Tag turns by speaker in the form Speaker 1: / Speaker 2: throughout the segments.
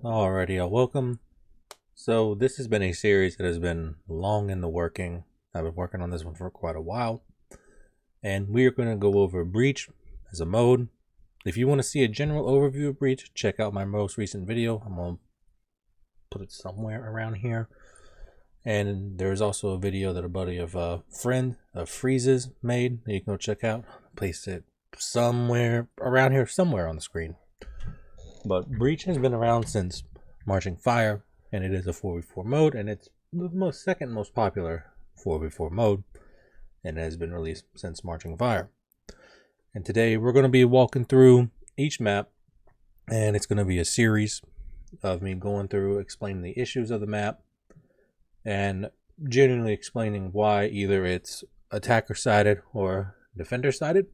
Speaker 1: Alrighty, welcome. So this has been a series that has been long in the working. I've been working on this one for quite a while. And we are going to go over Breach as a mode. If you want to see a general overview of Breach, check out my most recent video. I'm going to put it somewhere around here. And there's also a video that a buddy of a friend of Freeze's made that you can go check out. Place it somewhere around here, somewhere on the screen. But Breach has been around since Marching Fire, and it is a 4v4 mode, and it's the second most popular 4v4 mode, and it has been released since Marching Fire. And today we're going to be walking through each map, and it's going to be a series of me going through explaining the issues of the map and genuinely explaining why either it's attacker sided or defender sided.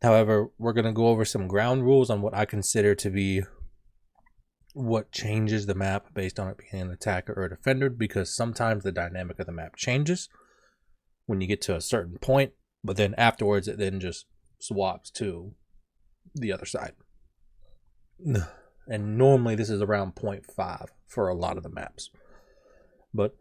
Speaker 1: However, we're going to go over some ground rules on what I consider to be what changes the map based on it being an attacker or a defender, because sometimes the dynamic of the map changes when you get to a certain point, but then afterwards it then just swaps to the other side. And normally this is around 0.5 for a lot of the maps. But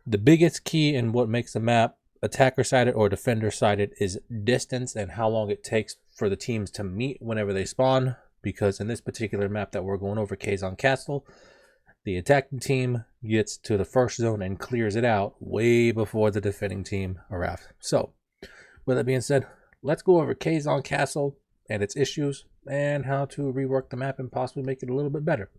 Speaker 1: the biggest key in what makes a map attacker sided or defender sided is distance and how long it takes for the teams to meet whenever they spawn, because in this particular map that we're going over, Kazan Castle, the attacking team gets to the first zone and clears it out way before the defending team arrives. So with that being said, let's go over Kazan Castle and its issues and how to rework the map and possibly make it a little bit better.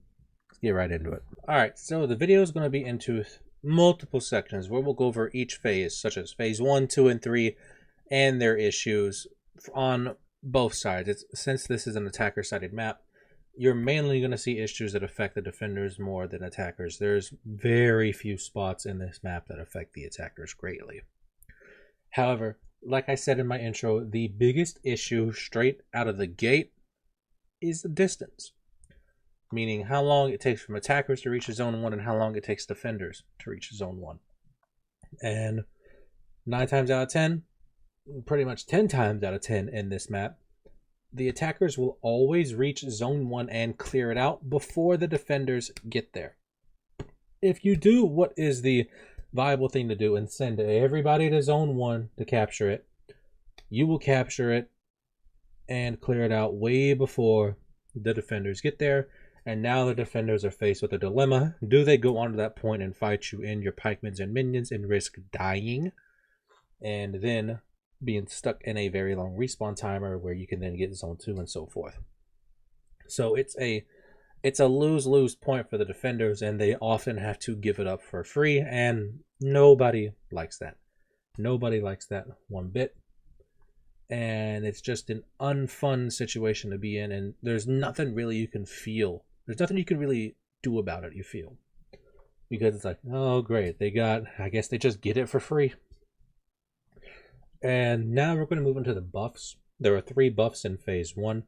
Speaker 1: Let's get right into it. Alright, so the video is going to be into multiple sections where we'll go over each phase, such as phase 1, 2, and 3, and their issues on both sides. Since this is an attacker sided map, you're mainly going to see issues that affect the defenders more than attackers. There's very few spots in this map that affect the attackers greatly. However, like I said in my intro, the biggest issue straight out of the gate is the distance, meaning how long it takes from attackers to reach zone 1 and how long it takes defenders to reach zone 1. And 9 times out of 10, pretty much 10 times out of 10 in this map, the attackers will always reach zone 1 and clear it out before the defenders get there. If you do what is the viable thing to do and send everybody to zone 1 to capture it, you will capture it and clear it out way before the defenders get there. And now the defenders are faced with a dilemma. Do they go on to that point and fight you in your pikemans and minions and risk dying and then being stuck in a very long respawn timer where you can then get zone 2 and so forth? So it's a lose-lose point for the defenders, and they often have to give it up for free, and nobody likes that. Nobody likes that one bit. And it's just an unfun situation to be in, and there's nothing really you can feel. There's nothing you can really do about it, you feel. Because it's like, oh great, I guess they just get it for free. And now we're going to move into the buffs. There are 3 buffs in phase 1.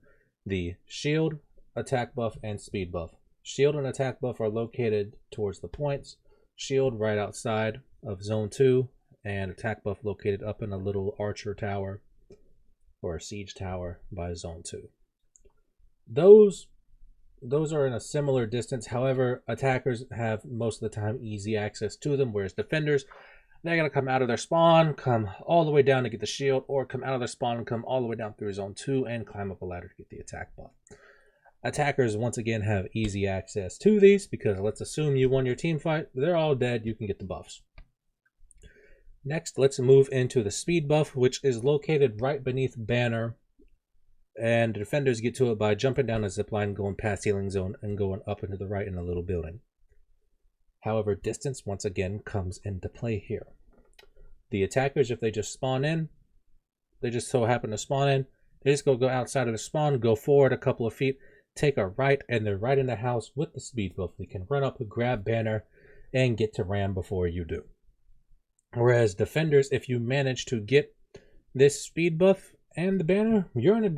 Speaker 1: The shield, attack buff, and speed buff. Shield and attack buff are located towards the points. Shield right outside of zone 2, and attack buff located up in a little archer tower or a siege tower by zone 2. Those are in a similar distance. However, attackers have most of the time easy access to them, whereas defenders, they gotta come out of their spawn, come all the way down to get the shield, or come out of their spawn and come all the way down through zone 2 and climb up a ladder to get the attack buff. Attackers once again have easy access to these because let's assume you won your team fight, they're all dead, you can get the buffs. Next, let's move into the speed buff, which is located right beneath banner, and defenders get to it by jumping down a zipline, going past healing zone, and going up into the right in a little building. However, distance once again comes into play here. The attackers, if they just spawn in, they just so happen to spawn in, they just go outside of the spawn, go forward a couple of feet, take a right, and they're right in the house with the speed buff. They can run up, grab banner, and get to ram before you do. Whereas defenders, if you manage to get this speed buff and the banner, you're in a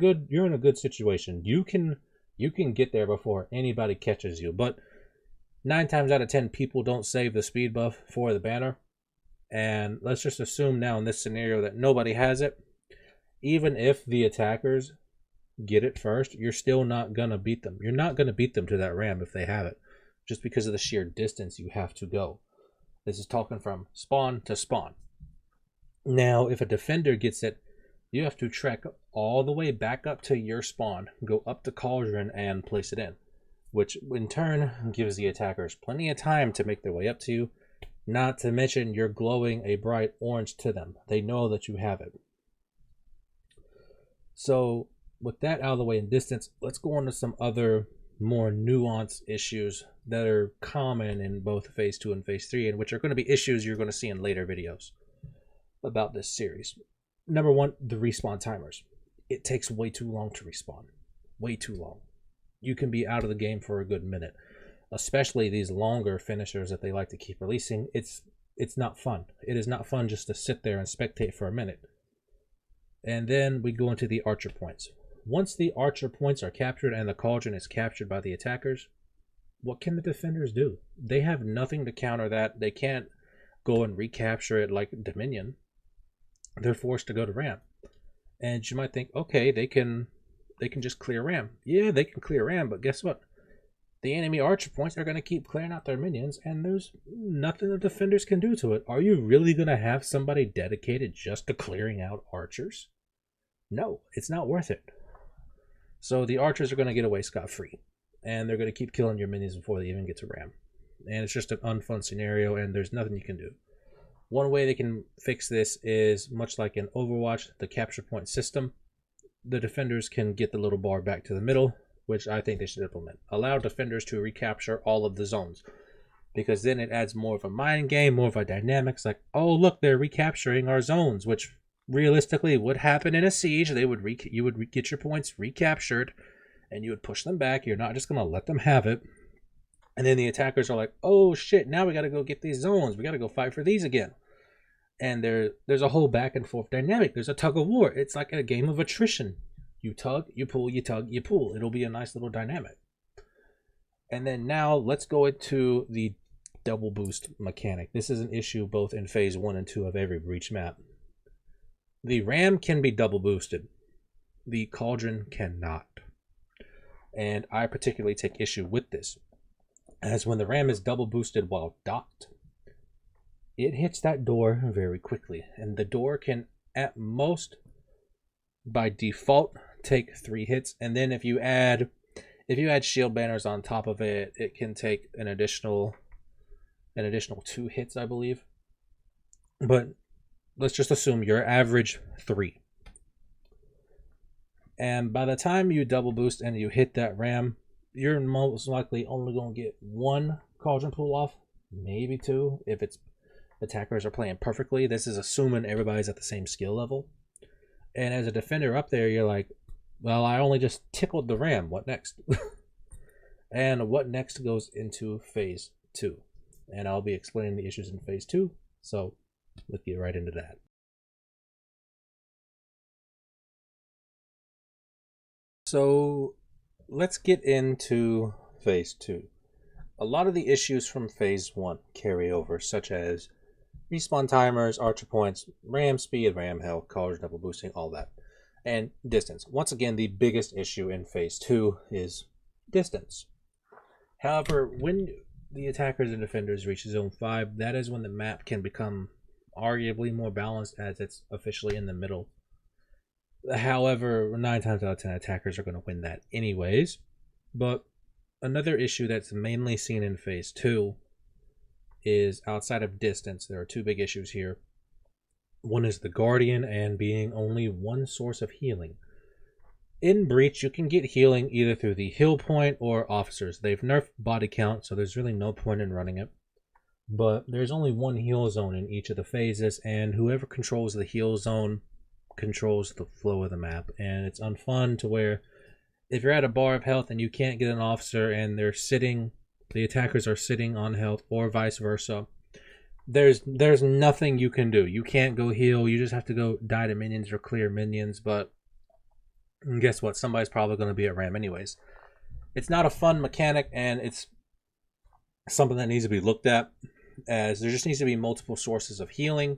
Speaker 1: good situation. You can get there before anybody catches you. But 9 times out of 10, people don't save the speed buff for the banner. And let's just assume now in this scenario that nobody has it. Even if the attackers get it first, you're still not going to beat them. You're not going to beat them to that ram if they have it. just because of the sheer distance you have to go. This is talking from spawn to spawn. Now, if a defender gets it, you have to trek all the way back up to your spawn, go up to Cauldron, and place it in, which in turn gives the attackers plenty of time to make their way up to you, not to mention you're glowing a bright orange to them. They know that you have it. So with that out of the way in distance, let's go on to some other more nuanced issues that are common in both Phase 2 and Phase 3, and which are going to be issues you're going to see in later videos about this series. Number one, the respawn timers. It takes way too long to respawn. Way too long. You can be out of the game for a good minute. Especially these longer finishers that they like to keep releasing. It's not fun. It is not fun just to sit there and spectate for a minute. And then we go into the archer points. Once the archer points are captured and the Cauldron is captured by the attackers, what can the defenders do? They have nothing to counter that. They can't go and recapture it like Dominion. They're forced to go to Ram. And you might think, okay, they can just clear Ram. Yeah, they can clear Ram, but guess what? The enemy archer points are going to keep clearing out their minions, and there's nothing the defenders can do to it. Are you really going to have somebody dedicated just to clearing out archers? No, it's not worth it. So the archers are going to get away scot-free, and they're going to keep killing your minions before they even get to Ram. And it's just an unfun scenario, and there's nothing you can do. One way they can fix this is, much like in Overwatch, the capture point system. The defenders can get the little bar back to the middle, which I think they should implement. Allow defenders to recapture all of the zones, because then it adds more of a mind game, more of a dynamics, like, oh look, they're recapturing our zones, which realistically would happen in a siege. You would get your points recaptured, and you would push them back. You're not just going to let them have it. And then the attackers are like, oh shit, now we got to go get these zones. We got to go fight for these again. And there's a whole back and forth dynamic. There's a tug of war. It's like a game of attrition. You tug, you pull, you tug, you pull. It'll be a nice little dynamic. And then now let's go into the double boost mechanic. This is an issue both in Phase 1 and 2 of every Breach map. The Ram can be double boosted. The Cauldron cannot. And I particularly take issue with this, as when the Ram is double boosted while docked, it hits that door very quickly, and the door can at most by default take 3 hits, and then if you add shield banners on top of it, it can take an additional 2 hits, I believe. But let's just assume your average 3. And by the time you double boost and you hit that Ram, you're most likely only going to get 1 Cauldron pull off, maybe 2 if it's attackers are playing perfectly. This is assuming everybody's at the same skill level. And as a defender up there, you're like, well, I only just tickled the Ram. What next? And what next goes into Phase 2. And I'll be explaining the issues in Phase 2. So let's get right into that. So let's get into Phase 2. A lot of the issues from Phase 1 carry over, such as respawn timers, archer points, Ram speed, Ram health, Cauldron double boosting, all that. And distance. Once again, the biggest issue in Phase 2 is distance. However, when the attackers and defenders reach Zone 5, that is when the map can become arguably more balanced, as it's officially in the middle. However, 9 times out of 10 attackers are going to win that anyways. But another issue that's mainly seen in Phase 2 is outside of distance. There are 2 big issues here. One is the Guardian and being only 1 source of healing. In Breach, you can get healing either through the heal point or officers. They've nerfed body count, so there's really no point in running it. But there's only 1 heal zone in each of the phases, and whoever controls the heal zone controls the flow of the map. And it's unfun to where if you're at a bar of health and you can't get an officer and the attackers are sitting on health, or vice versa, there's nothing you can do. You can't go heal. You just have to go die to minions or clear minions. But guess what? Somebody's probably going to be at Ram anyways. It's not a fun mechanic, and it's something that needs to be looked at, as there just needs to be multiple sources of healing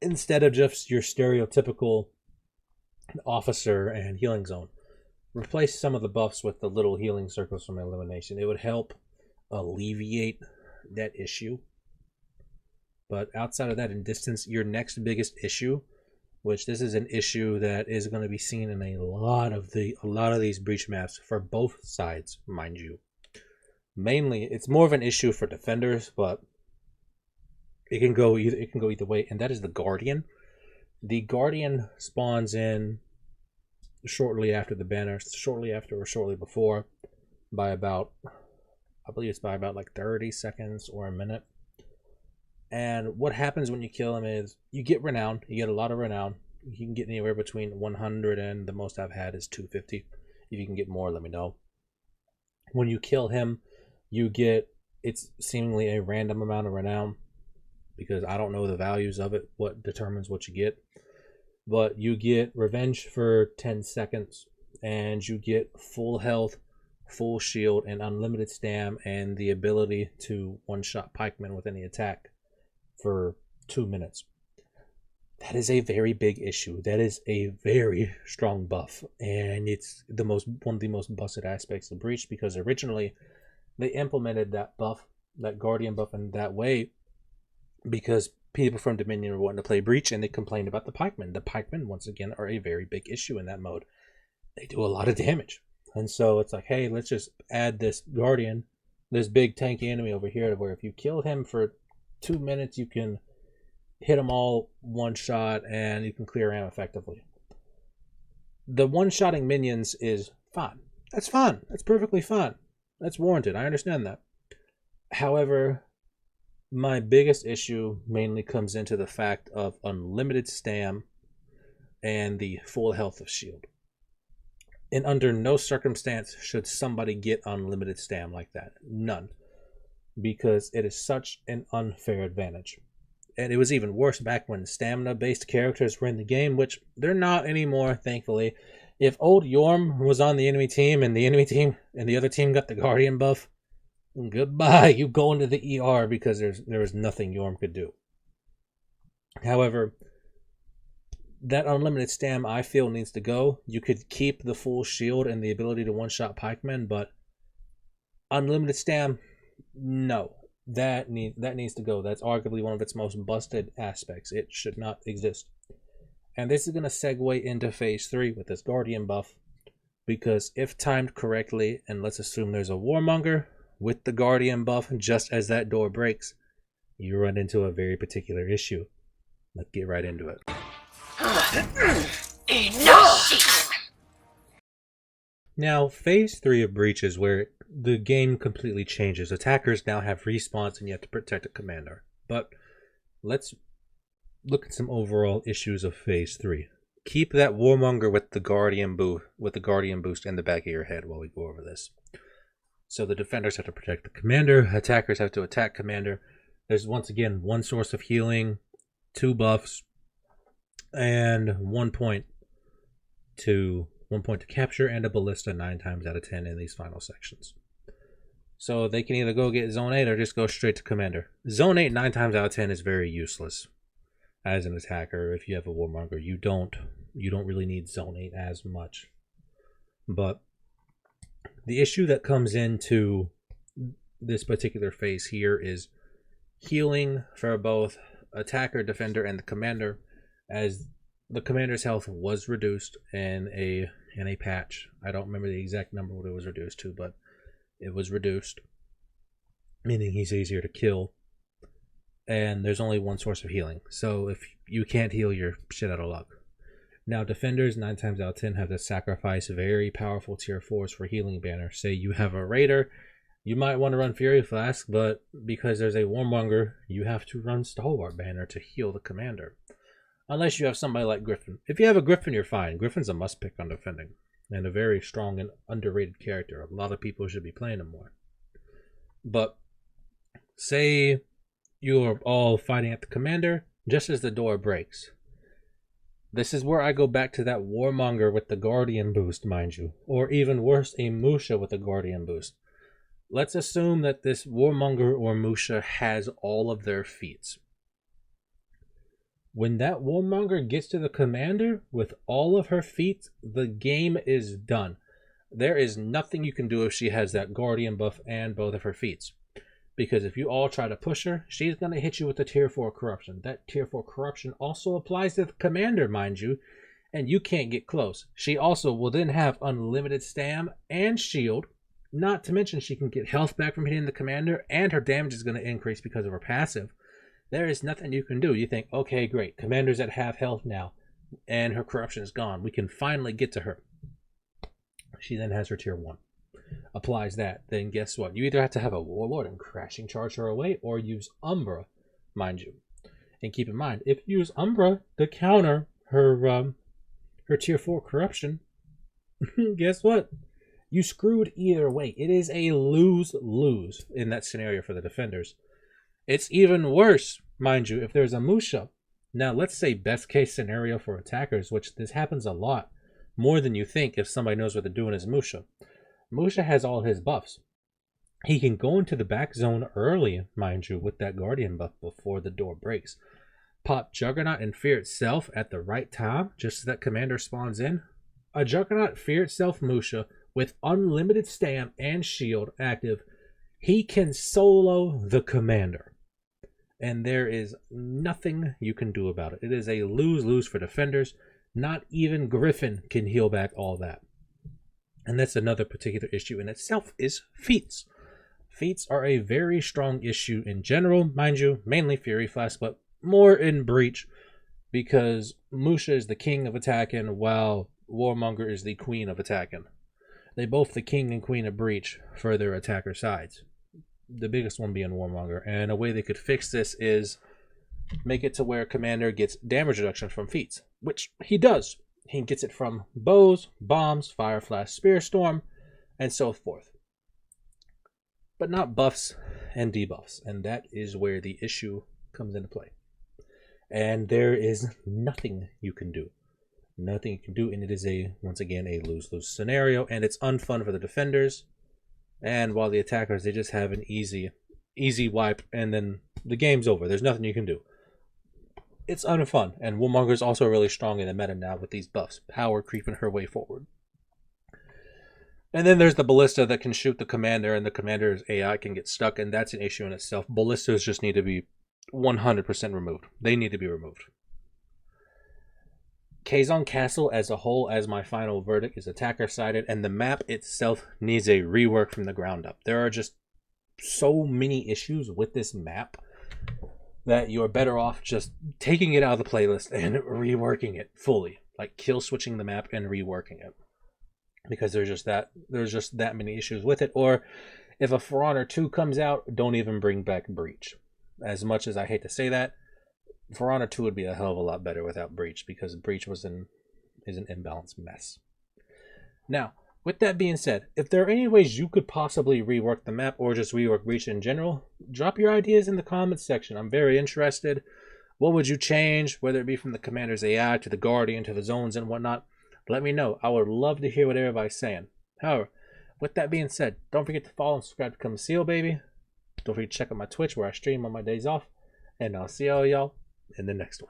Speaker 1: instead of just your stereotypical officer and healing zone. Replace some of the buffs with the little healing circles from elimination. It would help alleviate that issue. But outside of that, in distance, your next biggest issue, which this is an issue that is going to be seen in a lot of these breach maps for both sides, mind you. Mainly, it's more of an issue for defenders, but it can go either way, and that is the Guardian. The Guardian spawns in shortly after the banner, shortly after or shortly before, by about, I believe it's by about like 30 seconds or a minute. And what happens when you kill him is you get renown. You get a lot of renown. You can get anywhere between 100 and the most I've had is 250. If you can get more, let me know. When you kill him, you get, it's seemingly a random amount of renown, because I don't know the values of it, what determines what you get. But you get revenge for 10 seconds, and you get full health, full shield, and unlimited stam, and the ability to one-shot pikemen with any attack for 2 minutes. That is a very big issue. That is a very strong buff, and it's one of the most busted aspects of Breach, because originally they implemented that buff, that Guardian buff, in that way because people from Dominion were wanting to play Breach, and they complained about the pikemen. The pikemen, once again, are a very big issue in that mode. They do a lot of damage, and so it's like, hey, let's just add this Guardian, this big tanky enemy over here, to where if you kill him for 2 minutes, you can hit them all one shot and you can clear him effectively. The one-shotting minions is fine. That's fine. That's perfectly fine. That's warranted. I understand that. However, my biggest issue mainly comes into the fact of unlimited stam and the full health of shield. And under no circumstance should somebody get unlimited stam like that. None. Because it is such an unfair advantage. And it was even worse back when stamina-based characters were in the game, which they're not anymore, thankfully. If old Yorm was on the enemy team and the other team got the Guardian buff, goodbye. You go into the ER, because there was nothing Yorm could do. However, that unlimited stam, I feel, needs to go. You could keep the full shield and the ability to one-shot pikemen, but unlimited stam, no. That needs to go. That's arguably one of its most busted aspects. It should not exist. And this is going to segue into phase 3 with this Guardian buff, because if timed correctly, and let's assume there's a Warmonger with the Guardian buff, just as that door breaks, you run into a very particular issue. Let's get right into it. Enough! Now, phase 3 of Breach is where the game completely changes. Attackers now have respawns and you have to protect a commander. But let's look at some overall issues of phase 3. Keep that Warmonger with the Guardian boost in the back of your head while we go over this. So the defenders have to protect the commander, attackers have to attack commander. There's once again one source of healing, 2 buffs, and 1 point to capture, and a ballista 9 times out of 10 in these final sections. So they can either go get Zone 8 or just go straight to Commander. Zone 8 9 times out of 10 is very useless as an attacker. If you have a Warmonger, you don't really need Zone 8 as much. But the issue that comes into this particular phase here is healing for both attacker, defender, and the commander, as the commander's health was reduced in a patch. I don't remember the exact number what it was reduced to, but it was reduced, meaning he's easier to kill. And there's only one source of healing. So if you can't heal, you're shit out of luck. Now, defenders 9 times out of 10 have to sacrifice very powerful tier 4s for healing banner. Say you have a Raider, you might want to run Fury Flask, but because there's a Warmonger, you have to run Stalwart banner to heal the commander. Unless you have somebody like Griffin. If you have a Griffin, you're fine. Griffin's a must-pick on defending, and a very strong and underrated character. A lot of people should be playing him more. But say you're all fighting at the commander, just as the door breaks. This is where I go back to that Warmonger with the Guardian boost, mind you. Or even worse, a Musha with a Guardian boost. Let's assume that this Warmonger or Musha has all of their feats. When that Warmonger gets to the commander with all of her feats, the game is done. There is nothing you can do if she has that Guardian buff and both of her feats. Because if you all try to push her, she's going to hit you with the tier 4 corruption. That tier 4 corruption also applies to the commander, mind you, and you can't get close. She also will then have unlimited stam and shield. Not to mention she can get health back from hitting the commander, and her damage is going to increase because of her passive. There is nothing you can do. You think, okay, great, commander's at half health now, and her corruption is gone. We can finally get to her. She then has her tier 1. Applies that. Then guess what? You either have to have a Warlord and crashing charge her away, or use Umbra, mind you. And keep in mind, if you use Umbra to counter her tier 4 corruption, guess what? You screwed either way. It is a lose-lose in that scenario for the defenders. It's even worse, mind you, if there's a Musha. Now, let's say best case scenario for attackers, which this happens a lot, more than you think if somebody knows what they're doing is Musha. Musha has all his buffs. He can go into the back zone early, mind you, with that Guardian buff before the door breaks. Pop Juggernaut and Fear Itself at the right time, just so that commander spawns in. A Juggernaut Fear Itself Musha with unlimited stam and shield active. He can solo the commander. And there is nothing you can do about it. It is a lose-lose for defenders. Not even Griffin can heal back all that. And that's another particular issue in itself is feats. Feats are a very strong issue in general, mind you, mainly Fury Flask, but more in Breach, because Musha is the king of attacking while Warmonger is the queen of attacking. They both the king and queen of Breach for their attacker sides. The biggest one being Warmonger. And a way they could fix this is make it to where commander gets damage reduction from feats, which he does. He gets it from bows, bombs, fire flash, spear storm, and so forth. But not buffs and debuffs. And that is where the issue comes into play. And there is nothing you can do. Nothing you can do, and it is once again a lose-lose scenario, and it's unfun for the defenders. And while the attackers, they just have an easy wipe, and then the game's over. There's nothing you can do. It's unfun, and Warmonger is also really strong in the meta now with these buffs. Power creeping her way forward. And then there's the Ballista that can shoot the commander, and the commander's AI can get stuck, and that's an issue in itself. Ballistas just need to be 100% removed. They need to be removed. Kazan Castle as a whole, as my final verdict, is attacker-sided, and the map itself needs a rework from the ground up. There are just so many issues with this map that you're better off just taking it out of the playlist and reworking it fully. Like kill switching the map and reworking it. Because there's just that many issues with it. Or if a ForHonor 2 comes out, don't even bring back Breach. As much as I hate to say that, ForHonor 2 would be a hell of a lot better without Breach, because Breach is an imbalanced mess. Now, with that being said, if there are any ways you could possibly rework the map or just rework Breach in general, drop your ideas in the comments section. I'm very interested. What would you change, whether it be from the commander's AI to the Guardian to the zones and whatnot? Let me know. I would love to hear what everybody's saying. However, with that being said, don't forget to follow and subscribe to Come Seal, baby. Don't forget to check out my Twitch where I stream on my days off. And I'll see all y'all in the next one.